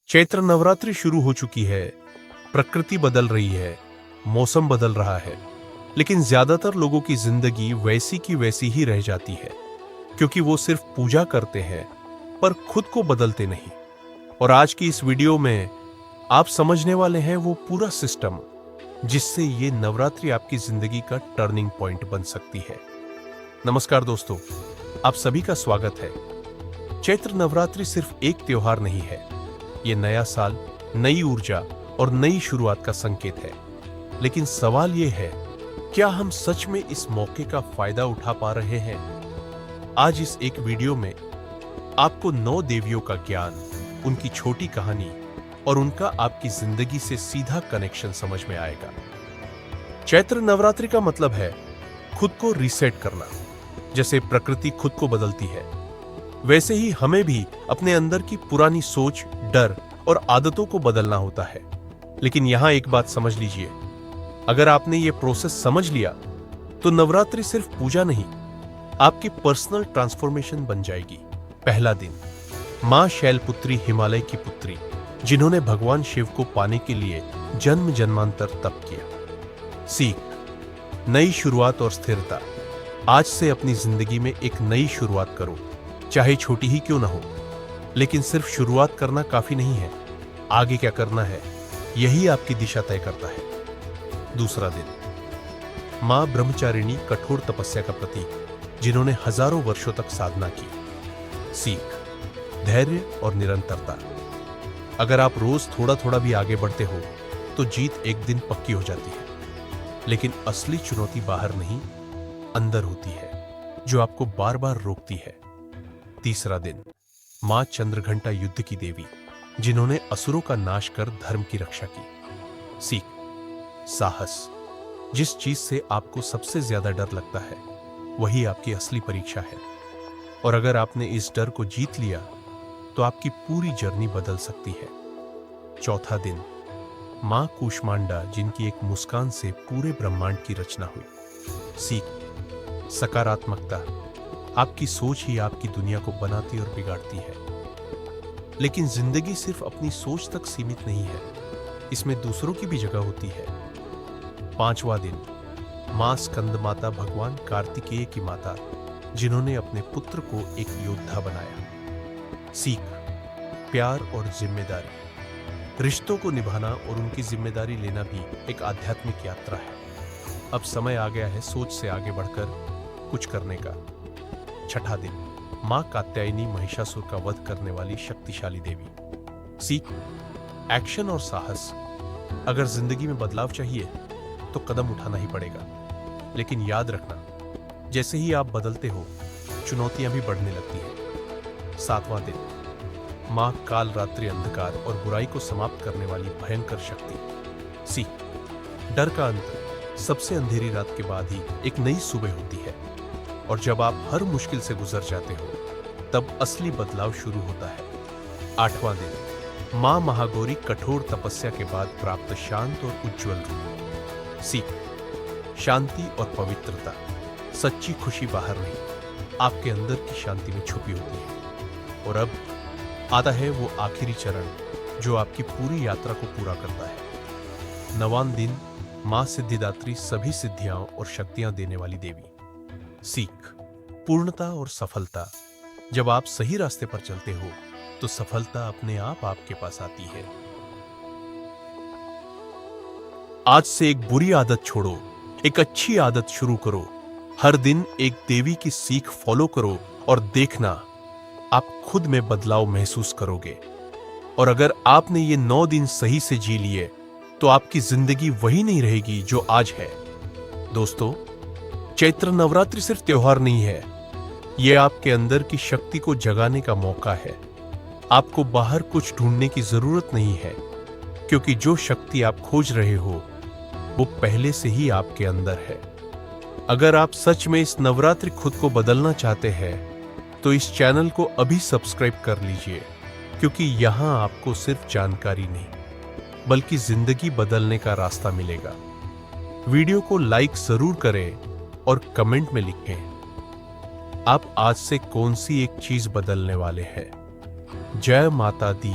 चैत्र नवरात्रि शुरू हो चुकी है। प्रकृति बदल रही है, मौसम बदल रहा है, लेकिन ज्यादातर लोगों की जिंदगी वैसी की वैसी ही रह जाती है, क्योंकि वो सिर्फ पूजा करते हैं पर खुद को बदलते नहीं। और आज की इस वीडियो में आप समझने वाले हैं वो पूरा सिस्टम जिससे ये नवरात्रि आपकी जिंदगी का टर्निंग पॉइंट बन सकती है। नमस्कार दोस्तों, आप सभी का स्वागत है। चैत्र नवरात्रि सिर्फ एक त्योहार नहीं है, ये नया साल, नई ऊर्जा और नई शुरुआत का संकेत है। लेकिन सवाल ये है, क्या हम सच में इस मौके का फायदा उठा पा रहे हैं? आज इस एक वीडियो में आपको 9 देवियों का ज्ञान, उनकी छोटी कहानी और उनका आपकी जिंदगी से सीधा कनेक्शन समझ में आएगा। चैत्र नवरात्रि का मतलब है खुद को रीसेट करना। जैसे प्रकृति खुद को बदलती है, वैसे ही हमें भी अपने अंदर की पुरानी सोच, डर और आदतों को बदलना होता है। लेकिन यहां एक बात समझ लीजिए, अगर आपने ये प्रोसेस समझ लिया तो नवरात्रि सिर्फ पूजा नहीं, आपकी पर्सनल ट्रांसफॉर्मेशन बन जाएगी। पहला दिन, मां शैलपुत्री, हिमालय की पुत्री, जिन्होंने भगवान शिव को पाने के लिए जन्म जन्मांतर तप किया। सीख, नई शुरुआत और स्थिरता। आज से अपनी जिंदगी में एक नई शुरुआत करो, चाहे छोटी ही क्यों ना हो। लेकिन सिर्फ शुरुआत करना काफी नहीं है, आगे क्या करना है यही आपकी दिशा तय करता है। दूसरा दिन, मां ब्रह्मचारिणी, कठोर तपस्या का प्रतीक, जिन्होंने हजारों वर्षों तक साधना की। सीख, धैर्य और निरंतरता। अगर आप रोज थोड़ा थोड़ा भी आगे बढ़ते हो तो जीत एक दिन पक्की हो जाती है। लेकिन असली चुनौती बाहर नहीं, अंदर होती है, जो आपको बार बार रोकती है। तीसरा दिन, मां चंद्रघंटा, युद्ध की देवी, जिन्होंने असुरों का नाश कर धर्म की रक्षा की। सीख, साहस। जिस चीज से आपको सबसे ज्यादा डर लगता है वही आपकी असली परीक्षा है, और अगर आपने इस डर को जीत लिया तो आपकी पूरी जर्नी बदल सकती है। चौथा दिन, मां कूष्मांडा, जिनकी एक मुस्कान से पूरे ब्रह्मांड की रचना हुई। सीख, सकारात्मकता। आपकी सोच ही आपकी दुनिया को बनाती और बिगाड़ती है। लेकिन जिंदगी सिर्फ अपनी सोच तक सीमित नहीं है, इसमें दूसरों की भी जगह होती है। पांचवा दिन, मां स्कंद माता, भगवान कार्तिकेय की माता, जिन्होंने अपने पुत्र को एक योद्धा बनाया। सीख, प्यार और जिम्मेदारी। रिश्तों को निभाना और उनकी जिम्मेदारी लेना भी एक आध्यात्मिक यात्रा है। अब समय आ गया है सोच से आगे बढ़कर कुछ करने का। छठा दिन, मां कात्यायनी, महिषासुर का वध करने वाली शक्तिशाली देवी। सीख, एक्शन और साहस। अगर जिंदगी में बदलाव चाहिए तो कदम उठाना ही पड़ेगा। लेकिन याद रखना, जैसे ही आप बदलते हो चुनौतियां भी बढ़ने लगती हैं। सातवां दिन, मां काल रात्रि, अंधकार और बुराई को समाप्त करने वाली भयंकर शक्ति। सीख, डर का अंत। सबसे अंधेरी रात के बाद ही एक नई सुबह होती है, और जब आप हर मुश्किल से गुजर जाते हो तब असली बदलाव शुरू होता है। आठवां दिन, मां महागौरी, कठोर तपस्या के बाद प्राप्त शांत और उज्जवल रूप। सीख, शांति और पवित्रता। सच्ची खुशी बाहर नहीं, आपके अंदर की शांति में छुपी होती है। और अब आता है वो आखिरी चरण जो आपकी पूरी यात्रा को पूरा करता है। नवां दिन, मां सिद्धिदात्री, सभी सिद्धियां और शक्तियां देने वाली देवी। सीख, पूर्णता और सफलता। जब आप सही रास्ते पर चलते हो तो सफलता अपने आप आपके पास आती है। आज से एक बुरी आदत छोड़ो, एक अच्छी आदत शुरू करो। हर दिन एक देवी की सीख फॉलो करो और देखना, आप खुद में बदलाव महसूस करोगे। और अगर आपने ये 9 दिन सही से जी लिए तो आपकी जिंदगी वही नहीं रहेगी जो आज है। दोस्तों, चैत्र नवरात्रि सिर्फ त्योहार नहीं है, यह आपके अंदर की शक्ति को जगाने का मौका है। आपको बाहर कुछ ढूंढने की जरूरत नहीं है, क्योंकि जो शक्ति आप खोज रहे हो वो पहले से ही आपके अंदर है। अगर आप सच में इस नवरात्रि खुद को बदलना चाहते हैं तो इस चैनल को अभी सब्सक्राइब कर लीजिए, क्योंकि यहां आपको सिर्फ जानकारी नहीं बल्कि जिंदगी बदलने का रास्ता मिलेगा। वीडियो को लाइक जरूर करें और कमेंट में लिखें आप आज से कौन सी एक चीज बदलने वाले हैं। जय माता दी।